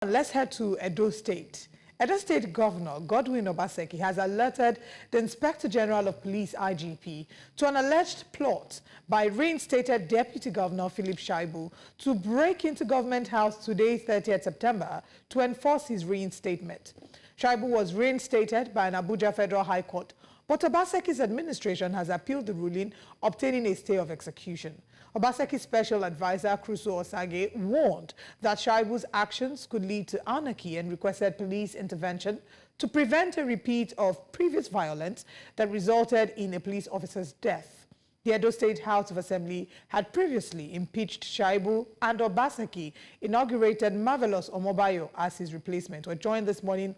Let's head to Edo State. Edo State Governor Godwin Obaseki has alerted the Inspector General of Police (IGP) to an alleged plot by reinstated Deputy Governor Philip Shaibu to break into Government House today, 30th September, to enforce his reinstatement. Shaibu was reinstated by an Abuja Federal High Court, but Obaseki's administration has appealed the ruling, obtaining a stay of execution. Obaseki's special advisor, Crusoe Osagie, warned that Shaibu's actions could lead to anarchy and requested police intervention to prevent a repeat of previous violence that resulted in a police officer's death. The Edo State House of Assembly had previously impeached Shaibu, and Obaseki inaugurated Marvelous Omobayo as his replacement. We're joined this morning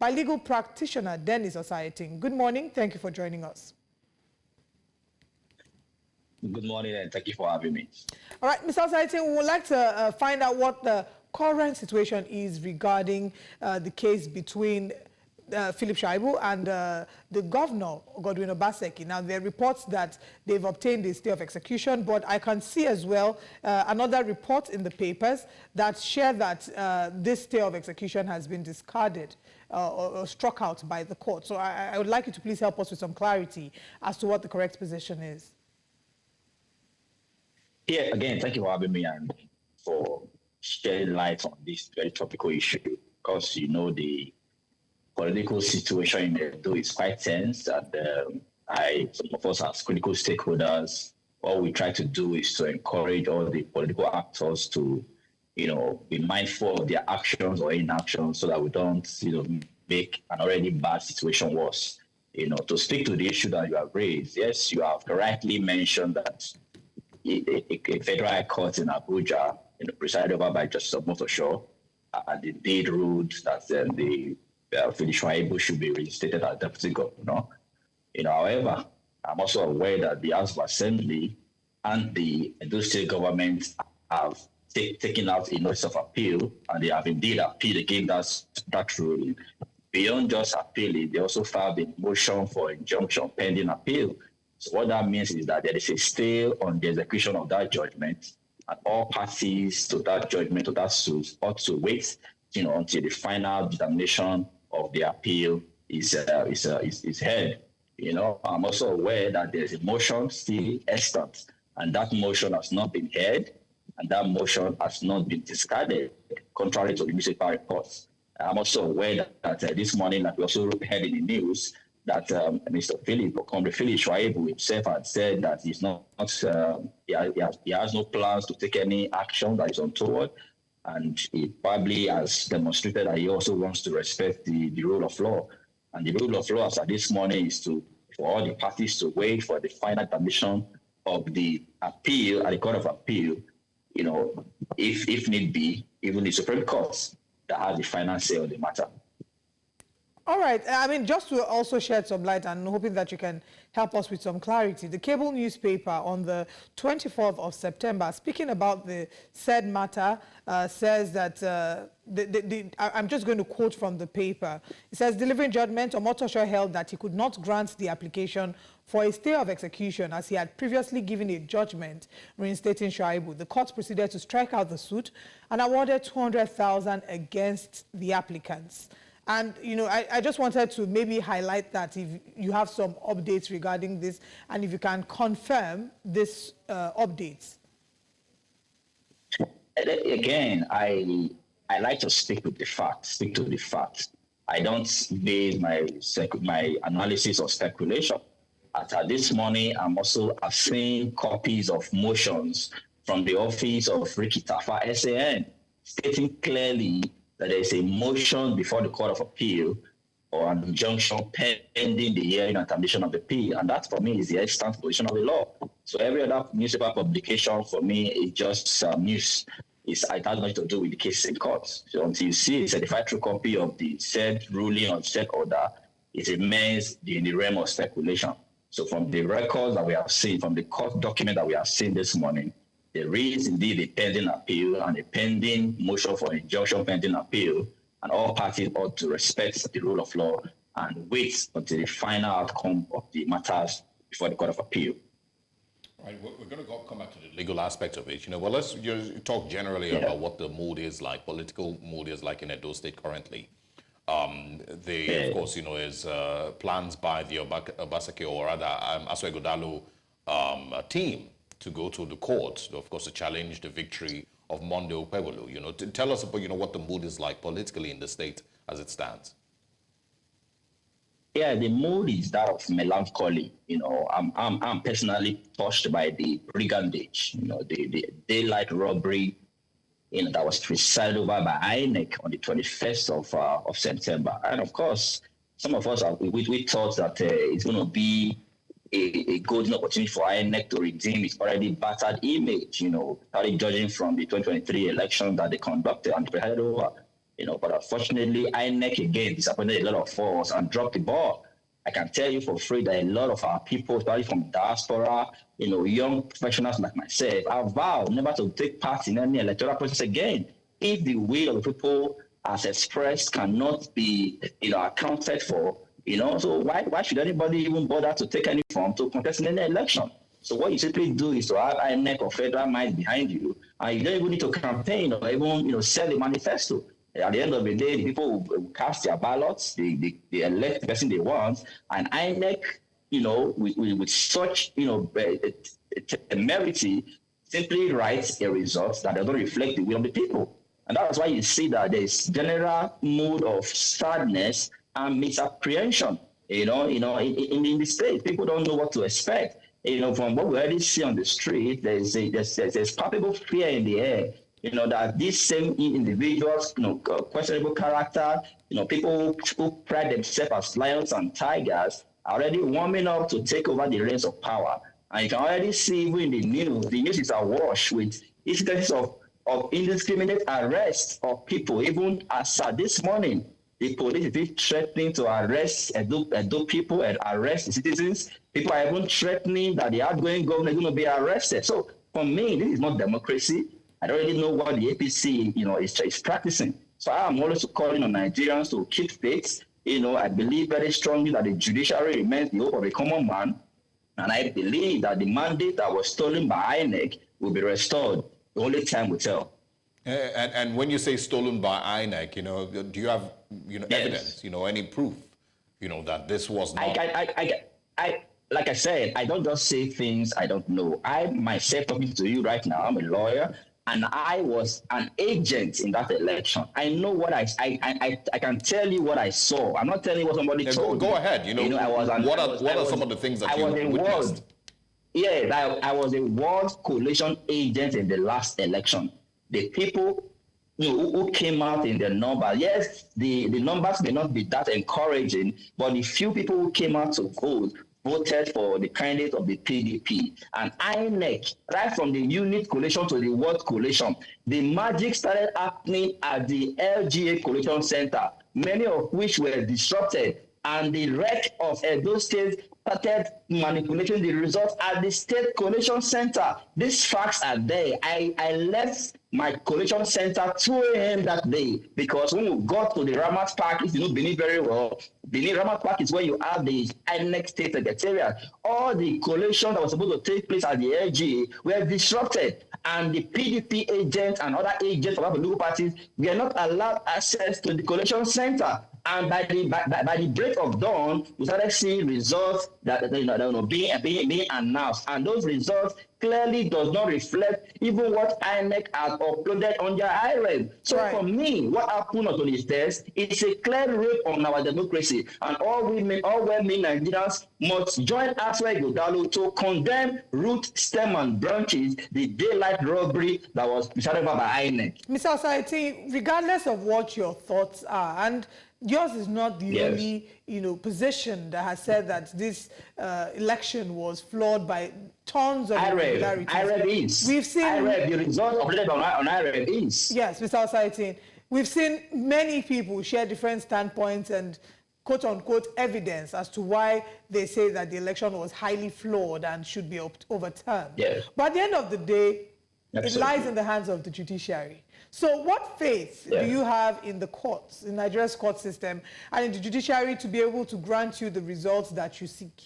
by legal practitioner Dennise Osaretin. Good morning. Thank you for joining us. Good morning, and thank you for having me. All right, Mr. Osaretin, we would like to find out what the current situation is regarding the case between Philip Shaibu and the governor, Godwin Obaseki. Now, there are reports that they've obtained a stay of execution, but I can see as well another report in the papers that share that this stay of execution has been discarded or struck out by the court. So I would like you to please help us with some clarity as to what the correct position is. Yeah, again, thank you for having me and for shedding light on this very topical issue, because you know the political situation in Edo is quite tense, and some of us as critical stakeholders, all we try to do is to encourage all the political actors to, be mindful of their actions or inactions so that we don't, make an already bad situation worse. To speak to the issue that you have raised, yes, you have correctly mentioned that a federal high court in Abuja, presided over by Justice Omobayo, and indeed ruled that the Philip Shaibu should be reinstated as deputy governor. However, I'm also aware that the House of Assembly and the Edo State government have taken out a notice of appeal, and they have indeed appealed against that ruling. Beyond just appealing, they also filed a motion for injunction pending appeal. So what that means is that there is a stay on the execution of that judgment, and all parties to that judgment, to that suit, ought to wait, until the final determination of the appeal is heard. I'm also aware that there's a motion still extant, and that motion has not been heard, and that motion has not been discarded, contrary to the newspaper reports. I'm also aware that this morning, like we also heard in the news, that Mr. Philip Shaibu himself had said that he's not, he has no plans to take any action that is untoward, and he probably has demonstrated that he also wants to respect the rule of law. And the rule of law as at this morning is for all the parties to wait for the final permission of the appeal at the Court of Appeal, if need be, even the Supreme Court that has the final say on the matter. All right. I mean, just to also shed some light and hoping that you can help us with some clarity, the cable newspaper on the 24th of September, speaking about the said matter, says that, I'm just going to quote from the paper. It says, delivering judgment, Omotosho held that he could not grant the application for a stay of execution as he had previously given a judgment reinstating Shaibu. The court proceeded to strike out the suit and awarded $200,000 against the applicants. And, I just wanted to maybe highlight that if you have some updates regarding this, and if you can confirm this updates. Again, I like to stick with the facts, I don't base my analysis on speculation. At this morning, I'm also seeing copies of motions from the office of Ricky Tafa SAN, stating clearly that there is a motion before the Court of Appeal or an injunction pending the hearing and termination of the appeal. And that, for me, is the extant position of the law. So every other newspaper publication, for me, is just news. It has nothing to do with the case in court. So until you see a certified true copy of the said ruling or said order, it remains in the realm of speculation. So from the records that we have seen, from the court document that we have seen this morning, there is indeed a pending appeal and a pending motion for injunction pending appeal, and all parties ought to respect the rule of law and wait until the final outcome of the matters before the Court of Appeal. Right, we're going to come back to the legal aspect of it. Well, let's just talk generally about what the mood is like, political mood is like in Edo State currently. Of course, is plans by the Obaseki, or rather, Aswe Godalo team to go to the court, of course, to challenge the victory of Monday Okpebholo. To tell us about, what the mood is like politically in the state as it stands. Yeah, the mood is that of melancholy. I'm personally touched by the brigandage, the daylight robbery, that was presided over by INEC on the 21st of September. And of course, some of us, we thought that it's going to be a golden opportunity for INEC to redeem its already battered image, starting judging from the 2023 election that they conducted and presided over. But unfortunately, INEC again disappointed a lot of us and dropped the ball. I can tell you for free that a lot of our people, especially from diaspora, young professionals like myself, have vowed never to take part in any electoral process again if the will of the people as expressed cannot be, accounted for. So why should anybody even bother to take any form to contest in any election? So what you simply do is to have INEC or federal minds behind you, and you don't even need to campaign or even, sell a manifesto. At the end of the day, the people will cast their ballots, they elect the person they want, and INEC, with such, temerity, simply writes a result that doesn't reflect the will of the people. And that's why you see that there's general mood of sadness and misapprehension, in the state. People don't know what to expect. From what we already see on the street, there's palpable fear in the air. That these same individuals, questionable character, people who pride themselves as lions and tigers are already warming up to take over the reins of power. And you can already see even in the news is awash with incidents of indiscriminate arrest of people. Even as this morning, the police is threatening to arrest Edo people and arrest the citizens. People are even threatening that the outgoing governor is going to be arrested. So for me, this is not democracy. I don't really know what the APC, is practicing. So I am always calling on Nigerians to keep faith. I believe very strongly that the judiciary remains the hope of a common man. And I believe that the mandate that was stolen by INEC will be restored. The only time will tell. And when you say stolen by INEC, do you have, evidence, any proof, that this was not... Like I said, I don't just say things I don't know. I myself talking to you right now, I'm a lawyer, and I was an agent in that election. I know what I can tell you what I saw. I'm not telling you what somebody told me. Go ahead. What are some of the things that you witnessed? I was a world coalition agent in the last election. The people who came out in the number, yes, the numbers may not be that encouraging, but the few people who came out to vote voted for the candidate of the PDP. And INEC, right from the unit coalition to the world coalition, the magic started happening at the LGA Coalition Center, many of which were disrupted, and the wreck of Edo State started manipulating the results at the State Coalition Center. These facts are there. I left my coalition center 2 a.m. that day because when we got to the Ramat Park, if you know Benin very well, Benin Ramat Park is where you have the INEC State Secretariat. All the coalition that was supposed to take place at the LGA were disrupted, and the PDP agents and other agents of political parties were not allowed access to the coalition center. And by the break of dawn, we started seeing results that being announced, and those results clearly does not reflect even what INEC has uploaded on their IREV. So for me, what happened on the test is a clear rape on our democracy, and all well-meaning Nigerians must join Aswe Godalo to condemn root, stem, and branches the daylight robbery that was presided over by INEC. Mr. Osaretin, regardless of what your thoughts are, and yours is not the only, position that has said that this election was flawed by tons of irregularities. IREV is. We've seen IREV, the result uploaded on IREV is. Yes, Mr. Osaretin. We've seen many people share different standpoints and quote-unquote evidence as to why they say that the election was highly flawed and should be overturned. Yes. But at the end of the day, Absolutely. It lies in the hands of the judiciary. So what faith do you have in the courts, in Nigeria's court system, and in the judiciary to be able to grant you the results that you seek?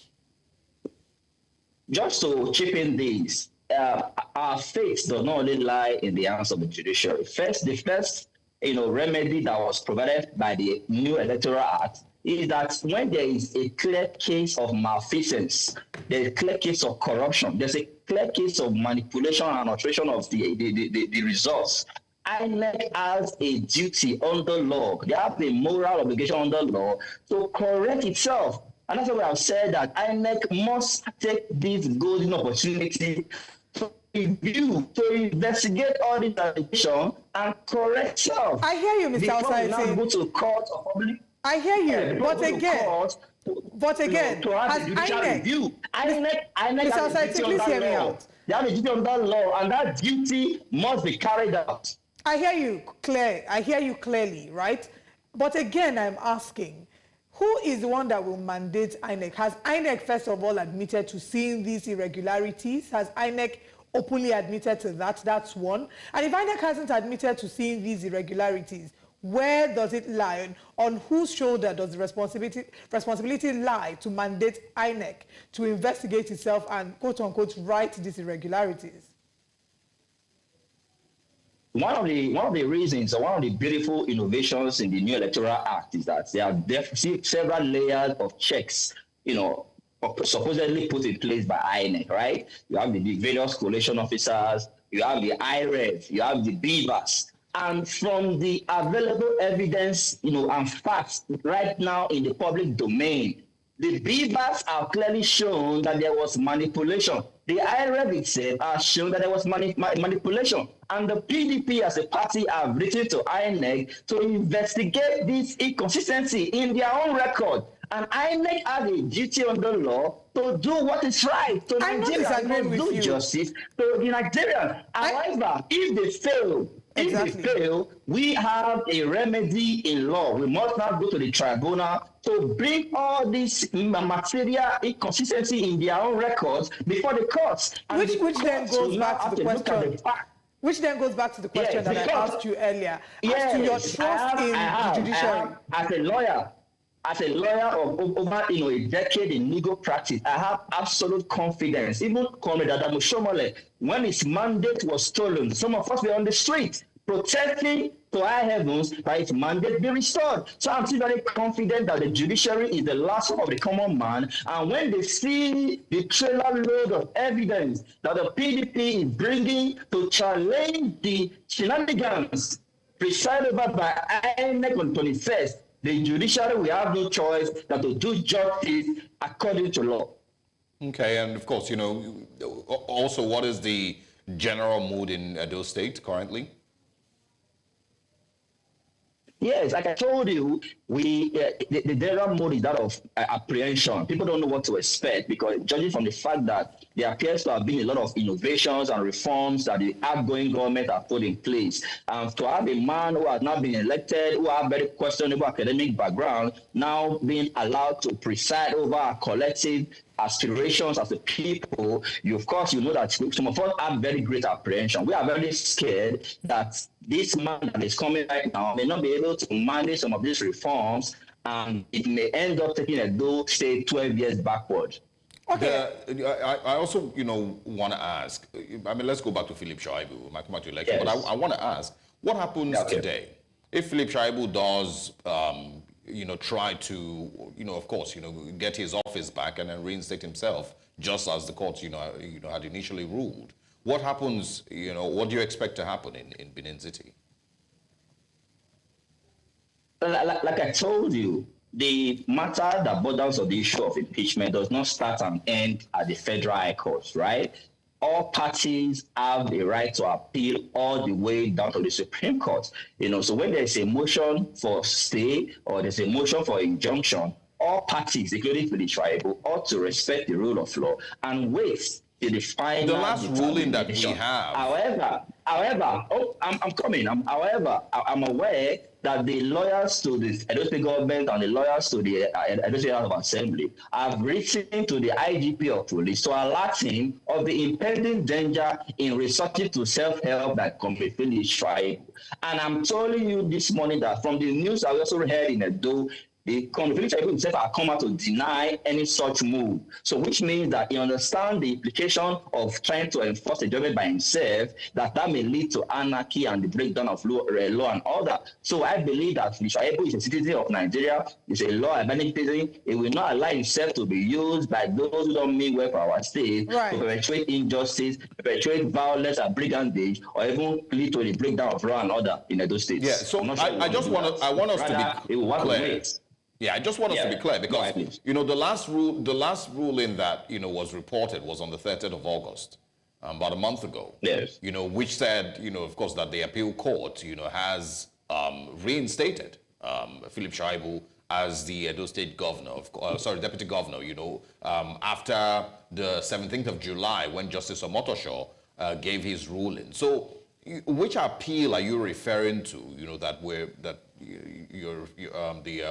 just to chip in this, our fate does not only lie in the hands of the judiciary. The first remedy that was provided by the new Electoral Act is that when there is a clear case of malfeasance, there's a clear case of corruption, there's a clear case of manipulation and alteration of the results, INEC has a duty under law. They have a moral obligation under law to correct itself. And that's why I've said that INEC must take this golden opportunity to review, to investigate all this allegation and correct itself. I hear you, Mr. Osaretin. Go to court or public. I hear you, but again, to have a judicial review. INEC has a duty under law. They have a duty under law, and that duty must be carried out. I hear you clearly, right? But again, I'm asking, who is the one that will mandate INEC? Has INEC, first of all, admitted to seeing these irregularities? Has INEC openly admitted to that? That's one. And if INEC hasn't admitted to seeing these irregularities, where does it lie? On whose shoulder does the responsibility lie to mandate INEC to investigate itself and, quote-unquote, right these irregularities? One of the reasons, or one of the beautiful innovations in the new Electoral Act is that there are several layers of checks, supposedly put in place by INEC, right? You have the various collation officers, you have the IREV, you have the BVAS. And from the available evidence, and facts right now in the public domain, the BVAS have clearly shown that there was manipulation. The IREV itself has shown that there was manipulation. And the PDP as a party have written to INEC to investigate this inconsistency in their own record. And INEC has a duty under law to do what is right to Nigerians, to do justice to the Nigerians. However, if they fail, we have a remedy in law. We must not go to the tribunal to bring all this material inconsistency in their own records before the courts. Which then goes back to the question. Which then goes back to the question that I asked you earlier. As to your trust in the judiciary. As a lawyer of over a decade in legal practice, I have absolute confidence. Even Comrade Adamu Shomole, when his mandate was stolen, some of us were on the street protesting to high heavens that his mandate be restored. So I'm still very confident that the judiciary is the last hope of the common man. And when they see the trailer load of evidence that the PDP is bringing to challenge the shenanigans presided over by INEC on 21st, the judiciary will have no choice than to do justice according to law. Okay, and of course, also what is the general mood in Edo State currently? Yes, like I told you, the general mood is that of apprehension. People don't know what to expect because judging from the fact that there appears to have been a lot of innovations and reforms that the outgoing government have put in place. And to have a man who has not been elected, who has very questionable academic background, now being allowed to preside over our collective aspirations as a people, you know that some of us have very great apprehension. We are very scared that this man that is coming right now may not be able to manage some of these reforms, and it may end up taking Edo State 12 years backward. Okay. I also, want to ask, let's go back to Philip Shaibu, might come back to election, yes. But I want to ask, what happens today if Philip Shaibu does try to, of course, get his office back and then reinstate himself, just as the courts, had initially ruled? What happens, what do you expect to happen in Benin City? Like I told you, the matter that borders on the issue of impeachment does not start and end at the Federal High Court, right? All parties have the right to appeal all the way down to the Supreme Court. So when there's a motion for stay or there's a motion for injunction, all parties, including Philip Shaibu, ought to respect the rule of law and wait till the final. The last ruling that we have. However, I'm aware that the lawyers to the Edo State government and the lawyers to the Edo State House of Assembly have written to the IGP of police to alert him of the impending danger in resorting to self-help by Comrade Philip Shaibu. And I'm telling you this morning that from the news I also heard in Edo, the Philip Shaibu himself have come out to deny any such move. So which means that he understands the implication of trying to enforce the judgment by himself, that may lead to anarchy and the breakdown of law and order. So I believe that Philip Shaibu is a citizen of Nigeria, is a law-abiding citizen. He will not allow himself to be used by those who don't mean well for our state to perpetuate injustice, perpetuate violence and brigandage, or even lead to the breakdown of law and order in Edo State. Yeah, so I want us to be clear. Yeah, I just want us to be clear because, you know, the last ruling that, you know, was reported was on the 30th of August, about a month ago. Yes. You know, which said, you know, of course, that the appeal court, you know, has reinstated Philip Shaibu as the Edo State governor, deputy governor, you know, after the 17th of July when Justice Omotosho gave his ruling. So, which appeal are you referring to? You know, the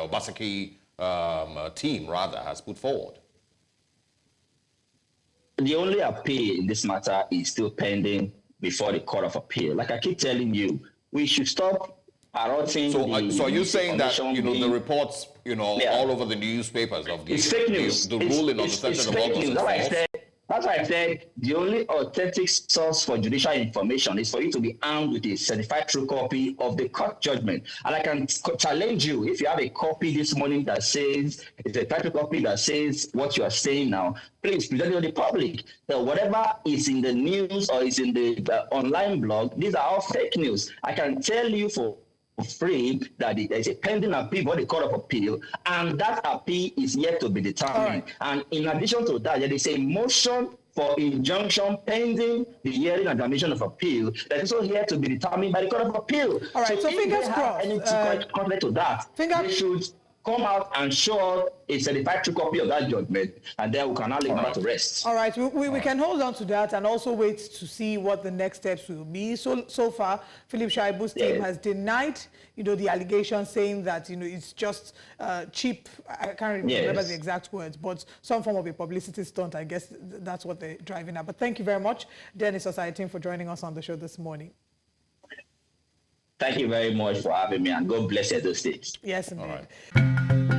Obaseki team rather has put forward. The only appeal in this matter is still pending before the Court of Appeal. Like I keep telling you, we should stop parroting. So are you saying that, you know, the reports, you know, all over the newspapers of the ruling on the 30th of August? That's why I said the only authentic source for judicial information is for you to be armed with a certified true copy of the court judgment. And I can challenge you, if you have a copy this morning that says, it's a title copy that says what you are saying now, please present it to the public. So whatever is in the news or is in the online blog, these are all fake news. I can tell you for free that there is a pending appeal by the Court of Appeal, and that appeal is yet to be determined. And in addition to that, there is a motion for injunction pending the hearing and admission of appeal that is also yet to be determined by the Court of Appeal. All right, so fingers crossed. Anything contrary to that, they should come out and show a certified true copy of that judgment, and then we can now leave matter to rest. All right, we can hold on to that and also wait to see what the next steps will be. So far, Philip Shaibu's team has denied, you know, the allegation, saying that, you know, it's just cheap. I can't remember the exact words, but some form of a publicity stunt. I guess that's what they're driving at. But thank you very much, Dennise Osaretin, for joining us on the show this morning. Thank you very much for having me, and God bless Edo State. Yes, indeed. All right.